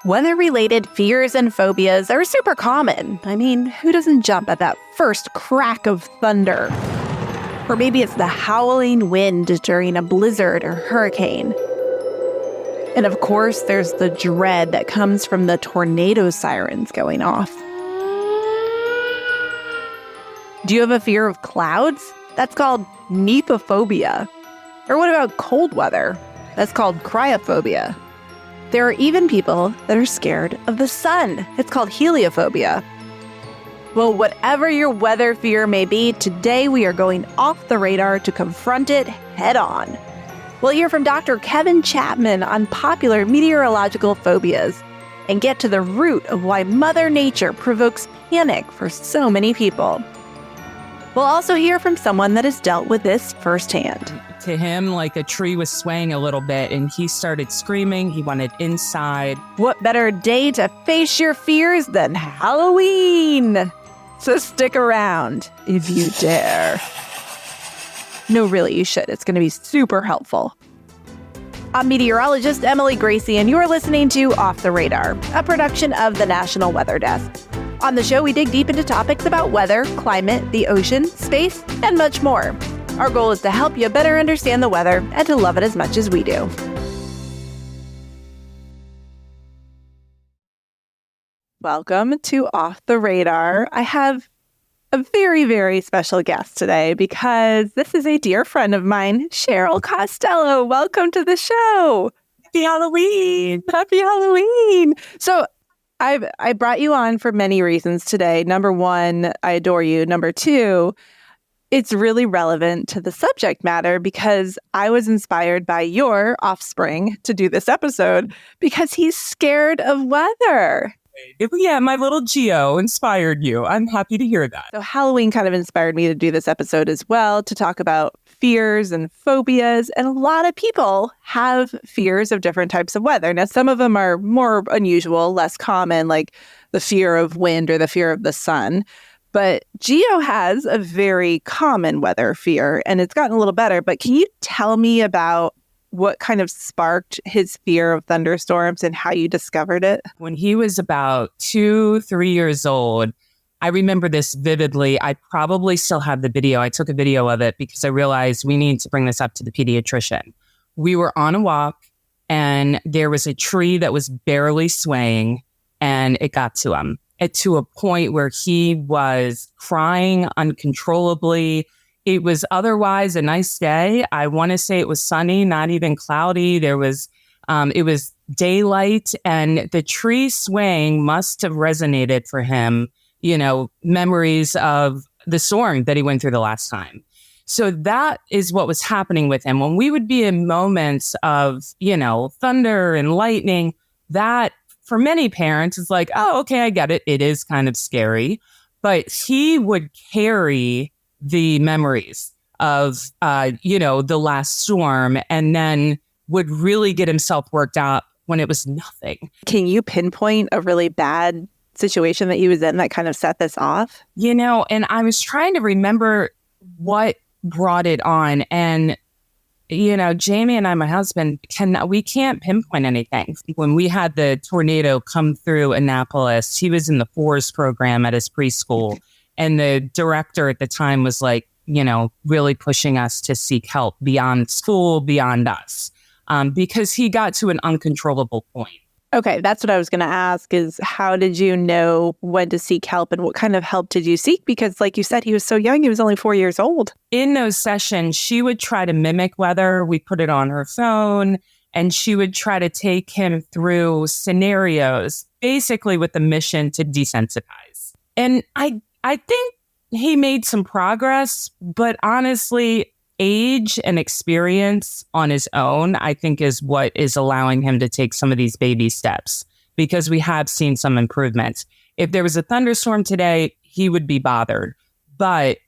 Weather-related fears and phobias are super common. I mean, who doesn't jump at that first crack of thunder? Or maybe it's the howling wind during a blizzard or hurricane. And of course, there's the dread that comes from the tornado sirens going off. Do you have a fear of clouds? That's called nepophobia. Or what about cold weather? That's called cryophobia. There are even people that are scared of the sun. It's called heliophobia. Well, whatever your weather fear may be, today we are going off the radar to confront it head on. We'll hear from Dr. Kevin Chapman on popular meteorological phobias and get to the root of why Mother Nature provokes panic for so many people. We'll also hear from someone that has dealt with this firsthand. To him, like a tree was swaying a little bit and he started screaming. He wanted inside. What better day to face your fears than Halloween? So stick around if you dare. No, really, you should. It's going to be super helpful. I'm meteorologist Emily Gracie, and you're listening to Off the Radar, a production of the National Weather Desk. On the show, we dig deep into topics about weather, climate, the ocean, space, and much more. Our goal is to help you better understand the weather and to love it as much as we do. Welcome to Off the Radar. I have a very, very special guest today because this is a dear friend of mine, Cheryl Costello. Welcome to the show. Happy Halloween. Happy Halloween. So I brought you on for many reasons today. Number one, I adore you. Number two, it's really relevant to the subject matter because I was inspired by your offspring to do this episode because he's scared of weather. Yeah, my little Geo inspired you. I'm happy to hear that. So Halloween kind of inspired me to do this episode as well, to talk about fears and phobias. And a lot of people have fears of different types of weather. Now, some of them are more unusual, less common, like the fear of wind or the fear of the sun. But Geo has a very common weather fear, and it's gotten a little better. But can you tell me about what kind of sparked his fear of thunderstorms and how you discovered it? When he was about 2-3 years old, I remember this vividly. I probably still have the video. I took a video of it because I realized we need to bring this up to the pediatrician. We were on a walk, and there was a tree that was barely swaying, and it got to him. To a point where he was crying uncontrollably. It was otherwise a nice day. I want to say it was sunny, not even cloudy. It was daylight, and the tree swaying must have resonated for him, memories of the storm that he went through the last time. So that is what was happening with him. When we would be in moments of, thunder and lightning, that for many parents, it's like, oh, okay, I get it. It is kind of scary. But he would carry the memories of, the last storm and then would really get himself worked up when it was nothing. Can you pinpoint a really bad situation that he was in that kind of set this off? And I was trying to remember what brought it on. And Jamie and I, my husband, we can't pinpoint anything. When we had the tornado come through Annapolis, he was in the forest program at his preschool. And the director at the time was like, really pushing us to seek help beyond school, beyond us, because he got to an uncontrollable point. Okay, that's what I was going to ask is how did you know when to seek help and what kind of help did you seek? Because like you said, he was so young, he was only 4 years old. In those sessions, she would try to mimic weather. We put it on her phone and she would try to take him through scenarios, basically with the mission to desensitize. And I think he made some progress, but honestly, age and experience on his own, I think, is what is allowing him to take some of these baby steps because we have seen some improvements. If there was a thunderstorm today, he would be bothered. But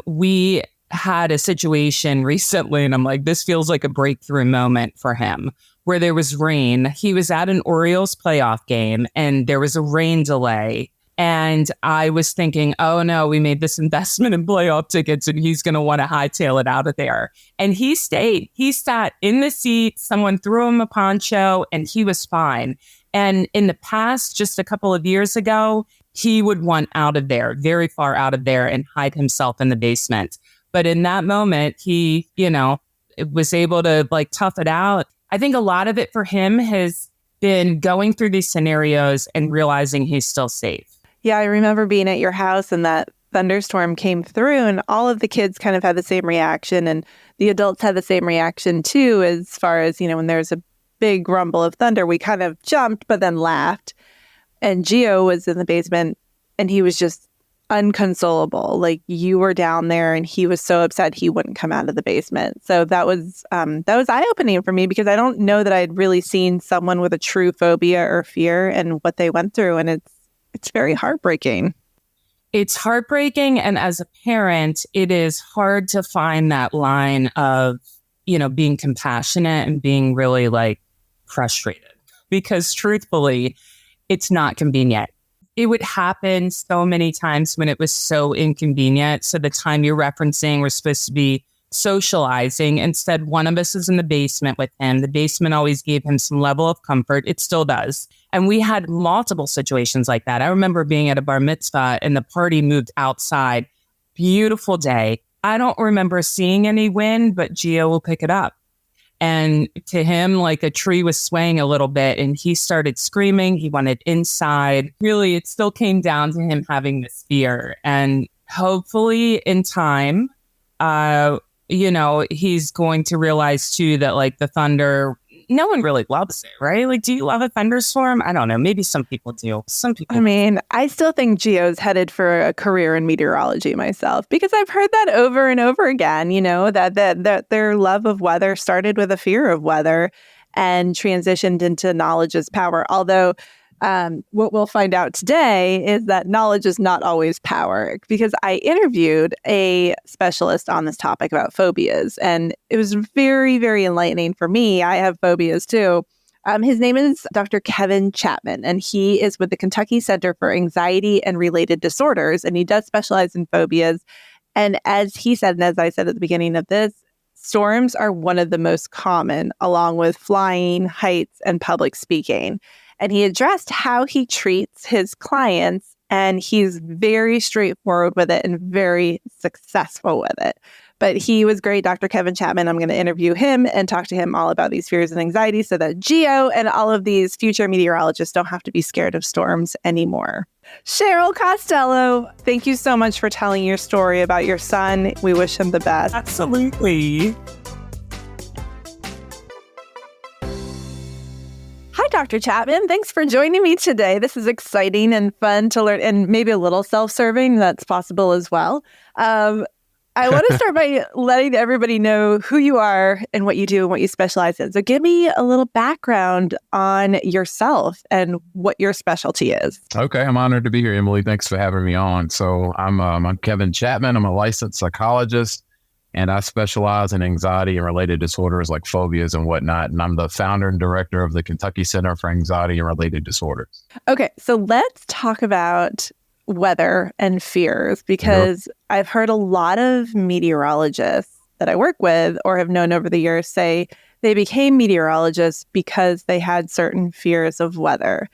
we had a situation recently, and I'm like, this feels like a breakthrough moment for him, where there was rain. He was at an Orioles playoff game, and there was a rain delay. And I was thinking, oh no, we made this investment in playoff tickets and he's going to want to hightail it out of there. And he stayed. He sat in the seat. Someone threw him a poncho and he was fine. And in the past, just a couple of years ago, he would want out of there, very far out of there, and hide himself in the basement. But in that moment, he, was able to like tough it out. I think a lot of it for him has been going through these scenarios and realizing he's still safe. Yeah, I remember being at your house and that thunderstorm came through and all of the kids kind of had the same reaction and the adults had the same reaction too, as far as, when there's a big rumble of thunder, we kind of jumped but then laughed. And Gio was in the basement and he was just unconsolable. Like you were down there and he was so upset he wouldn't come out of the basement. So that was eye-opening for me because I don't know that I'd really seen someone with a true phobia or fear and what they went through. And it's very heartbreaking. It's heartbreaking. And as a parent, it is hard to find that line of, being compassionate and being really like frustrated because truthfully, it's not convenient. It would happen so many times when it was so inconvenient. So the time you're referencing, we're supposed to be socializing. Instead, one of us is in the basement with him. The basement always gave him some level of comfort. It still does. And we had multiple situations like that. I remember being at a bar mitzvah and the party moved outside. Beautiful day. I don't remember seeing any wind, but Gio will pick it up. And to him, like a tree was swaying a little bit and he started screaming. He wanted inside. Really, it still came down to him having this fear. And hopefully in time, he's going to realize too that like the thunder, no one really loves it, right? Like, do you love a thunderstorm? I don't know. Maybe some people do. Some people. I mean, I still think Gio's headed for a career in meteorology myself because I've heard that over and over again, that their love of weather started with a fear of weather and transitioned into knowledge as power. Although what we'll find out today is that knowledge is not always power because I interviewed a specialist on this topic about phobias and it was very, very enlightening for me. I have phobias too. His name is Dr. Kevin Chapman and he is with the Kentucky Center for Anxiety and Related Disorders and he does specialize in phobias. And as he said, and as I said at the beginning of this, storms are one of the most common along with flying, heights, and public speaking. And he addressed how he treats his clients, and he's very straightforward with it and very successful with it. But he was great, Dr. Kevin Chapman. I'm going to interview him and talk to him all about these fears and anxieties so that Gio and all of these future meteorologists don't have to be scared of storms anymore. Cheryl Costello, thank you so much for telling your story about your son. We wish him the best. Absolutely. Hi, Dr. Chapman. Thanks for joining me today. This is exciting and fun to learn and maybe a little self-serving. That's possible as well. I want to start by letting everybody know who you are and what you do and what you specialize in. So give me a little background on yourself and what your specialty is. Okay, I'm honored to be here, Emily. Thanks for having me on. So I'm Kevin Chapman. I'm a licensed psychologist, and I specialize in anxiety and related disorders like phobias and whatnot. And I'm the founder and director of the Kentucky Center for Anxiety and Related Disorders. Okay, so let's talk about weather and fears because I've heard a lot of meteorologists that I work with or have known over the years say they became meteorologists because they had certain fears of weather.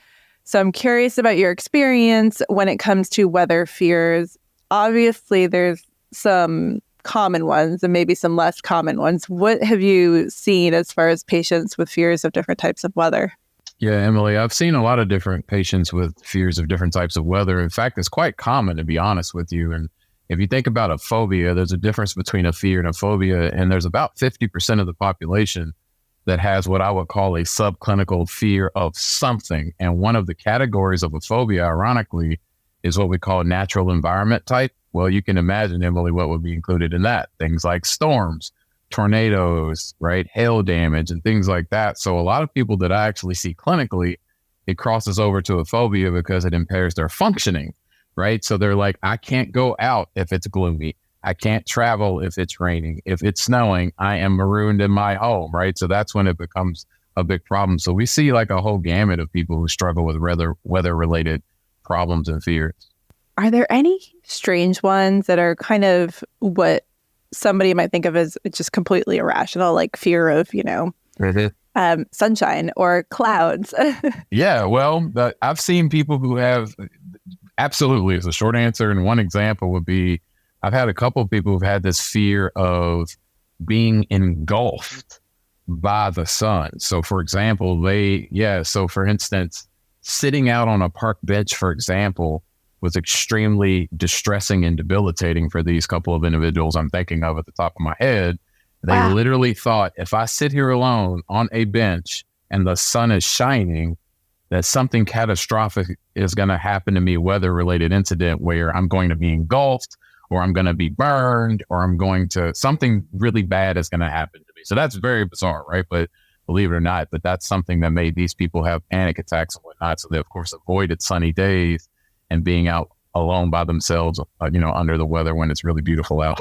So I'm curious about your experience when it comes to weather fears. Obviously, there's some common ones and maybe some less common ones. What have you seen as far as patients with fears of different types of weather? Yeah, Emily, I've seen a lot of different patients with fears of different types of weather. In fact, it's quite common, to be honest with you. And if you think about a phobia, there's a difference between a fear and a phobia. And there's about 50% of the population that has what I would call a subclinical fear of something. And one of the categories of a phobia, ironically, is what we call natural environment type. Well, you can imagine, Emily, what would be included in that. Things like storms, tornadoes, right? Hail damage and things like that. So a lot of people that I actually see clinically, it crosses over to a phobia because it impairs their functioning, right? So they're like, I can't go out if it's gloomy. I can't travel if it's raining. If it's snowing, I am marooned in my home, right? So that's when it becomes a big problem. So we see like a whole gamut of people who struggle with weather-related problems and fears. Are there any strange ones that are kind of what somebody might think of as just completely irrational, like fear of, sunshine or clouds? Yeah, well, I've seen people who have, absolutely, is a short answer. And one example would be, I've had a couple of people who've had this fear of being engulfed by the sun. So for example, so for instance, sitting out on a park bench, for example, was extremely distressing and debilitating for these couple of individuals I'm thinking of at the top of my head. They literally thought, if I sit here alone on a bench and the sun is shining, that something catastrophic is going to happen to me, weather-related incident where I'm going to be engulfed, or I'm going to be burned, or something really bad is going to happen to me. So that's very bizarre, right? But believe it or not, but that's something that made these people have panic attacks and whatnot. So they, of course, avoided sunny days and being out alone by themselves, under the weather when it's really beautiful out.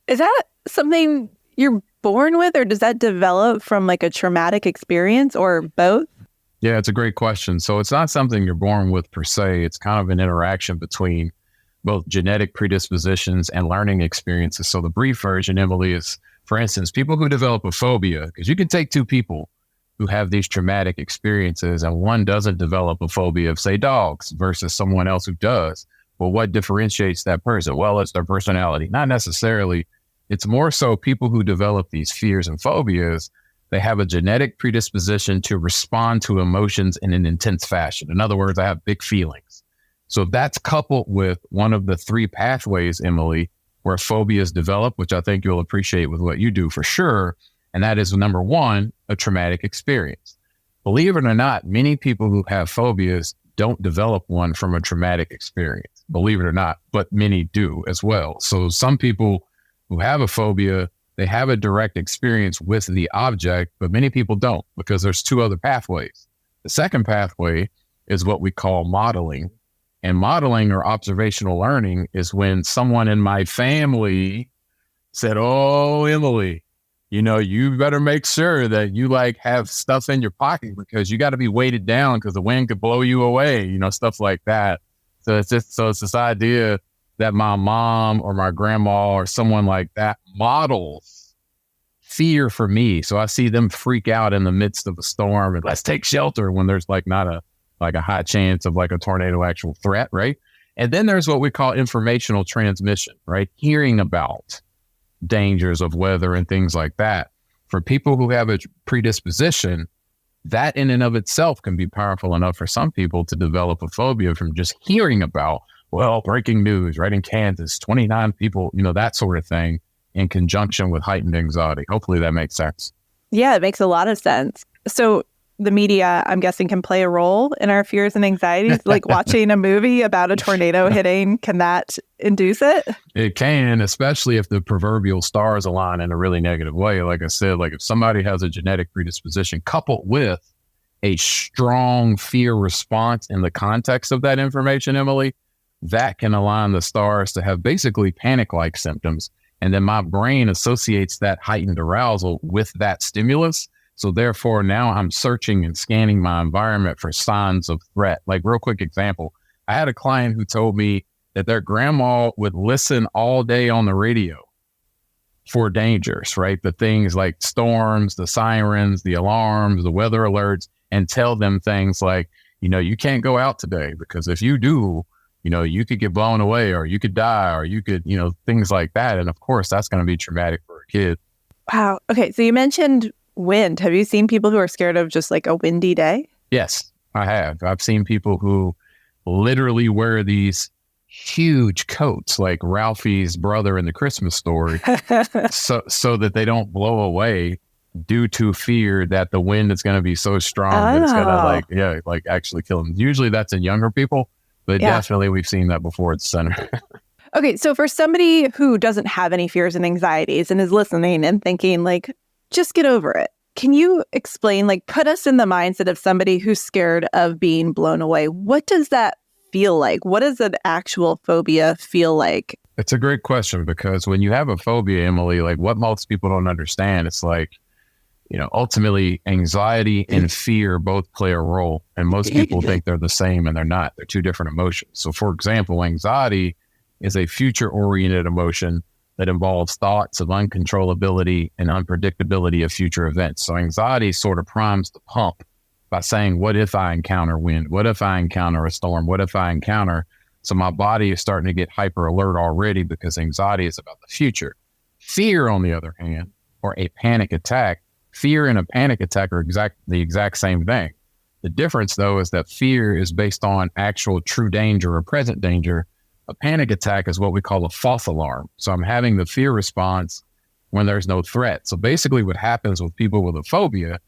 Is that something you're born with, or does that develop from like a traumatic experience, or both? Yeah, it's a great question. So it's not something you're born with per se. It's kind of an interaction between both genetic predispositions and learning experiences. So the brief version, Emily, is, for instance, people who develop a phobia, because you can take two people who have these traumatic experiences and one doesn't develop a phobia of, say, dogs versus someone else who does. Well, what differentiates that person? Well, it's their personality. Not necessarily. It's more so people who develop these fears and phobias, they have a genetic predisposition to respond to emotions in an intense fashion. In other words, I have big feelings. So that's coupled with one of the three pathways, Emily, where phobias develop, which I think you'll appreciate with what you do for sure. And that is, number one, a traumatic experience. Believe it or not, many people who have phobias don't develop one from a traumatic experience, believe it or not, but many do as well. So some people who have a phobia, they have a direct experience with the object, but many people don't, because there's two other pathways. The second pathway is what we call modeling. And modeling or observational learning is when someone in my family said, "Oh, Emily, you better make sure that you have stuff in your pocket because you got to be weighted down because the wind could blow you away," stuff like that. So it's this idea that my mom or my grandma or someone like that models fear for me. So I see them freak out in the midst of a storm and let's take shelter when there's not a high chance of a tornado actual threat, right? And then there's what we call informational transmission, right? Hearing about dangers of weather and things like that. For people who have a predisposition, that in and of itself can be powerful enough for some people to develop a phobia from just hearing about, breaking news, right? In Kansas, 29 people, that sort of thing, in conjunction with heightened anxiety. Hopefully that makes sense. Yeah, it makes a lot of sense. So the media, I'm guessing, can play a role in our fears and anxieties. Like watching a movie about a tornado hitting, can that induce it? It can, especially if the proverbial stars align in a really negative way. Like I said, if somebody has a genetic predisposition coupled with a strong fear response in the context of that information, Emily, that can align the stars to have basically panic-like symptoms. And then my brain associates that heightened arousal with that stimulus. So therefore, now I'm searching and scanning my environment for signs of threat. Real quick example, I had a client who told me that their grandma would listen all day on the radio for dangers, right? The things like storms, the sirens, the alarms, the weather alerts, and tell them things like, you can't go out today because if you do, you could get blown away or you could die or you could, things like that. And of course, that's going to be traumatic for a kid. Wow. Okay. So you mentioned wind. Have you seen people who are scared of just a windy day? Yes, I have. I've seen people who literally wear these huge coats like Ralphie's brother in the Christmas Story so that they don't blow away due to fear that the wind is going to be so strong that it's going to actually kill them. Usually that's in younger people, but definitely we've seen that before at the center. Okay, so for somebody who doesn't have any fears and anxieties and is listening and thinking just get over it. Can you explain, put us in the mindset of somebody who's scared of being blown away? What does that feel like? What does an actual phobia feel like? It's a great question because when you have a phobia, Emily, what most people don't understand, it's ultimately anxiety and fear both play a role. And most people think they're the same and they're not. They're two different emotions. So for example, anxiety is a future-oriented emotion, that involves thoughts of uncontrollability and unpredictability of future events. So anxiety sort of primes the pump by saying, what if I encounter wind? What if I encounter a storm? What if I encounter? So my body is starting to get hyper alert already because anxiety is about the future. Fear, on the other hand, or a panic attack, fear and a panic attack are the exact same thing. The difference, though, is that fear is based on actual true danger or present danger. A panic attack is what we call a false alarm. So I'm having the fear response when there's no threat. So basically what happens with people with a phobia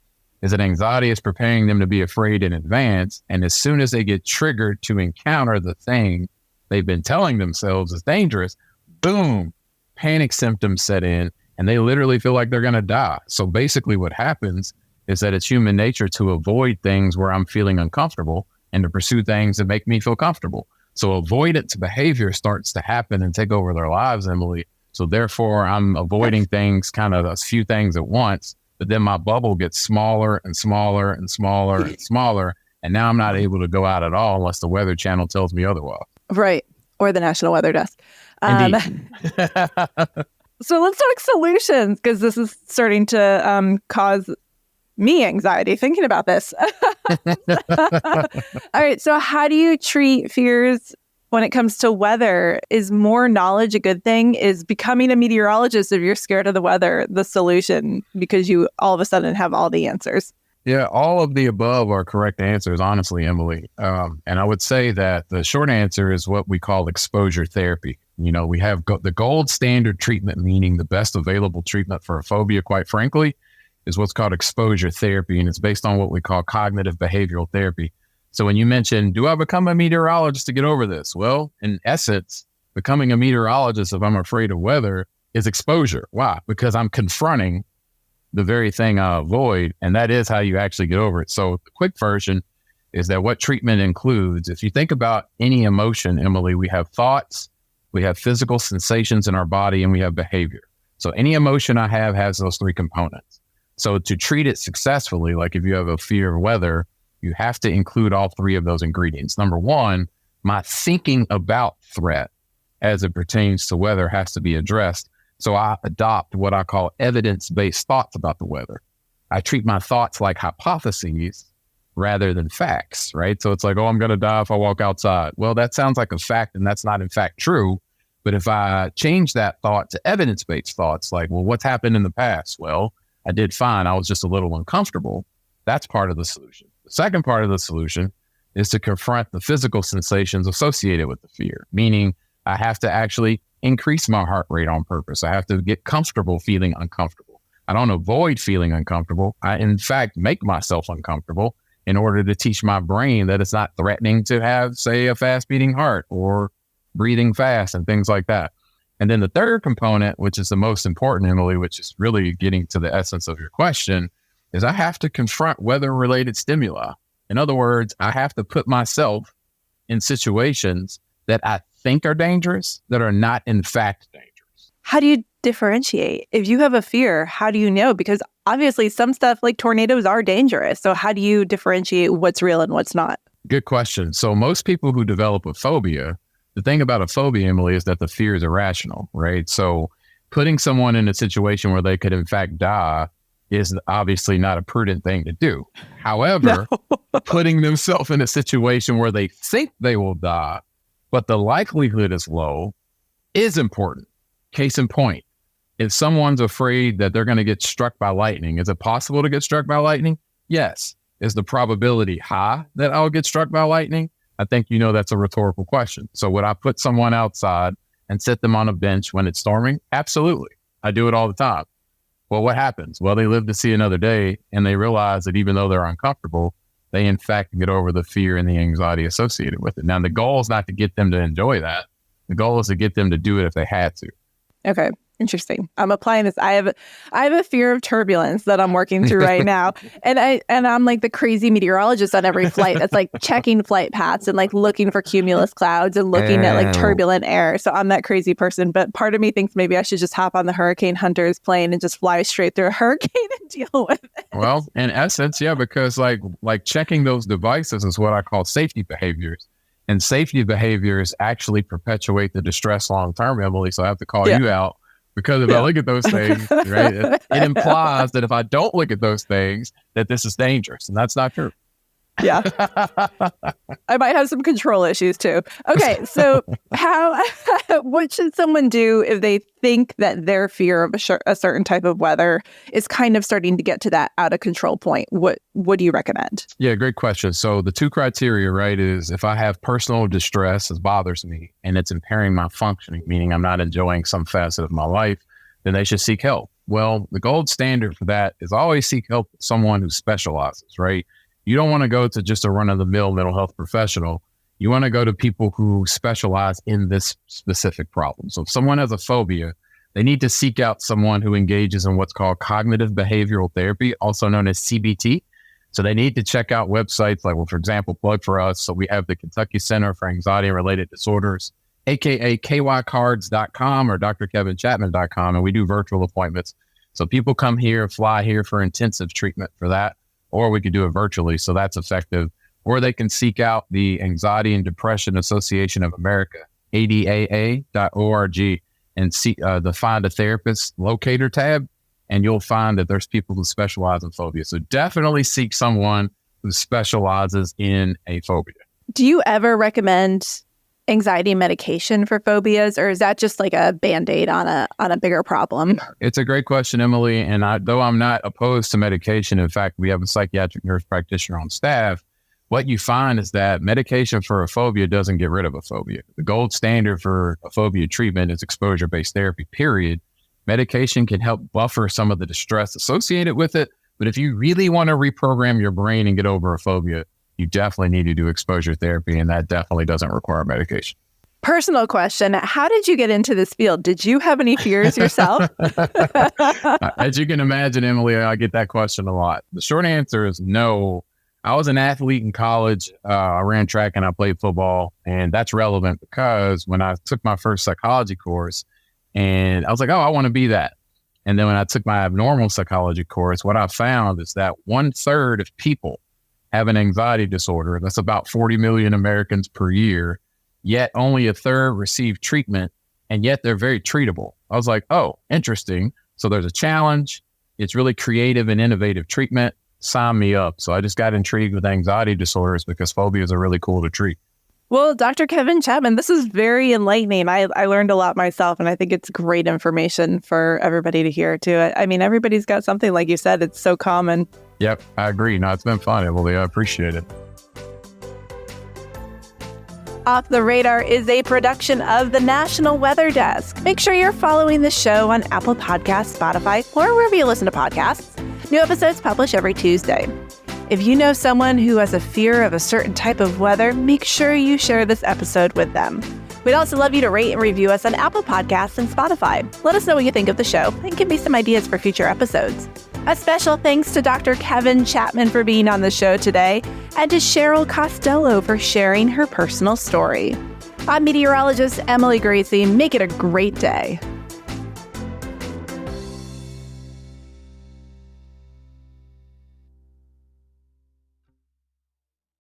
is that anxiety is preparing them to be afraid in advance. And as soon as they get triggered to encounter the thing they've been telling themselves is dangerous, boom, panic symptoms set in, and they literally feel like they're going to die. So basically what happens is that it's human nature to avoid things where I'm feeling uncomfortable and to pursue things that make me feel comfortable. So avoidance behavior starts to happen and take over their lives, Emily. So therefore, I'm avoiding things, kind of a few things at once, but then my bubble gets smaller and smaller and smaller and smaller. And now I'm not able to go out at all unless the Weather Channel tells me otherwise. Right. Or the National Weather Desk. Indeed. So let's talk solutions, because this is starting to cause me anxiety thinking about this. All right. So how do you treat fears when it comes to weather? Is more knowledge a good thing? Is becoming a meteorologist, if you're scared of the weather, the solution because you all of a sudden have all the answers? Yeah, all of the above are correct answers, honestly, Emily. And I would say that the short answer is what we call exposure therapy. You know, we have the gold standard treatment, meaning the best available treatment for a phobia, quite frankly, is what's called exposure therapy. And it's based on what we call cognitive behavioral therapy. So when you mention, do I become a meteorologist to get over this? Well, in essence, becoming a meteorologist, if I'm afraid of weather, is exposure. Why? Because I'm confronting the very thing I avoid, and that is how you actually get over it. So the quick version is that what treatment includes, if you think about any emotion, Emily, we have thoughts, we have physical sensations in our body, and we have behavior. So any emotion I have has those three components. So to treat it successfully, like if you have a fear of weather, you have to include all three of those ingredients. Number one, my thinking about threat as it pertains to weather has to be addressed. So I adopt what I call evidence-based thoughts about the weather. I treat my thoughts like hypotheses rather than facts, right? So it's like, oh, I'm going to die if I walk outside. Well, that sounds like a fact, and that's not in fact true. But if I change that thought to evidence-based thoughts, like, well, what's happened in the past? Well, I did fine. I was just a little uncomfortable. That's part of the solution. The second part of the solution is to confront the physical sensations associated with the fear, meaning I have to actually increase my heart rate on purpose. I have to get comfortable feeling uncomfortable. I don't avoid feeling uncomfortable. I, in fact, make myself uncomfortable in order to teach my brain that it's not threatening to have, say, a fast beating heart or breathing fast and things like that. And then the third component, which is the most important, Emily, which is really getting to the essence of your question, is I have to confront weather-related stimuli. In other words, I have to put myself in situations that I think are dangerous that are not in fact dangerous. How do you differentiate? If you have a fear, how do you know? Because obviously some stuff like tornadoes are dangerous. So how do you differentiate what's real and what's not? Good question. So most people who develop a phobia, the thing about a phobia, Emily, is that the fear is irrational, right? So putting someone in a situation where they could in fact die is obviously not a prudent thing to do. However, putting themselves in a situation where they think they will die, but the likelihood is low, is important. Case in point, if someone's afraid that they're going to get struck by lightning, is it possible to get struck by lightning? Yes. Is the probability high that I'll get struck by lightning? I think you know that's a rhetorical question. So would I put someone outside and sit them on a bench when it's storming? Absolutely. I do it all the time. Well, what happens? Well, they live to see another day, and they realize that even though they're uncomfortable, they in fact get over the fear and the anxiety associated with it. Now, the goal is not to get them to enjoy that. The goal is to get them to do it if they had to. Okay. Interesting. I'm applying this. I have a fear of turbulence that I'm working through right now. And I'm like the crazy meteorologist on every flight that's like checking flight paths and like looking for cumulus clouds and looking at like turbulent air. So I'm that crazy person. But part of me thinks maybe I should just hop on the Hurricane Hunter's plane and just fly straight through a hurricane and deal with it. Well, in essence, yeah, because like checking those devices is what I call safety behaviors. And safety behaviors actually perpetuate the distress long term, Emily. So I have to call you out Because if I look at those things, right, it implies that if I don't look at those things, that this is dangerous. And that's not true. Yeah. I might have some control issues too. Okay, so what should someone do if they think that their fear of a certain type of weather is kind of starting to get to that out of control point? What do you recommend? Yeah, great question. So the two criteria, right, is if I have personal distress that bothers me and it's impairing my functioning, meaning I'm not enjoying some facet of my life, then they should seek help. Well, the gold standard for that is always seek help with someone who specializes, right? You don't want to go to just a run-of-the-mill mental health professional. You want to go to people who specialize in this specific problem. So if someone has a phobia, they need to seek out someone who engages in what's called cognitive behavioral therapy, also known as CBT. So they need to check out websites like, well, for example, plug for us. So we have the Kentucky Center for Anxiety and Related Disorders, aka kycards.com or drkevinchapman.com, and we do virtual appointments. So people come here, fly here for intensive treatment for that. Or we could do it virtually, so that's effective. Or they can seek out the Anxiety and Depression Association of America, ADAA.org, and see the Find a Therapist locator tab, and you'll find that there's people who specialize in phobia. So definitely seek someone who specializes in a phobia. Do you ever recommend anxiety medication for phobias, or is that just like a Band-Aid on a bigger problem? It's a great question, Emily. And though I'm not opposed to medication, in fact, we have a psychiatric nurse practitioner on staff. What you find is that medication for a phobia doesn't get rid of a phobia. The gold standard for a phobia treatment is exposure-based therapy, period. Medication can help buffer some of the distress associated with it. But if you really want to reprogram your brain and get over a phobia, you definitely need to do exposure therapy, and that definitely doesn't require medication. Personal question. How did you get into this field? Did you have any fears yourself? As you can imagine, Emily, I get that question a lot. The short answer is no. I was an athlete in college. I ran track and I played football, and that's relevant because when I took my first psychology course, and I was like, oh, I want to be that. And then when I took my abnormal psychology course, what I found is that 1/3 of people have an anxiety disorder. That's about 40 million Americans per year, yet only 1/3 receive treatment, and yet they're very treatable. I was like, oh, interesting. So there's a challenge. It's really creative and innovative treatment. Sign me up. So I just got intrigued with anxiety disorders because phobias are really cool to treat. Well, Dr. Kevin Chapman, this is very enlightening. I learned a lot myself, and I think it's great information for everybody to hear too. I mean, everybody's got something, like you said, it's so common. Yep, I agree. No, it's been fun, Emily. I appreciate it. Off the Radar is a production of the National Weather Desk. Make sure you're following the show on Apple Podcasts, Spotify, or wherever you listen to podcasts. New episodes publish every Tuesday. If you know someone who has a fear of a certain type of weather, make sure you share this episode with them. We'd also love you to rate and review us on Apple Podcasts and Spotify. Let us know what you think of the show and give me some ideas for future episodes. A special thanks to Dr. Kevin Chapman for being on the show today, and to Cheryl Costello for sharing her personal story. I'm meteorologist Emily Gracie. Make it a great day.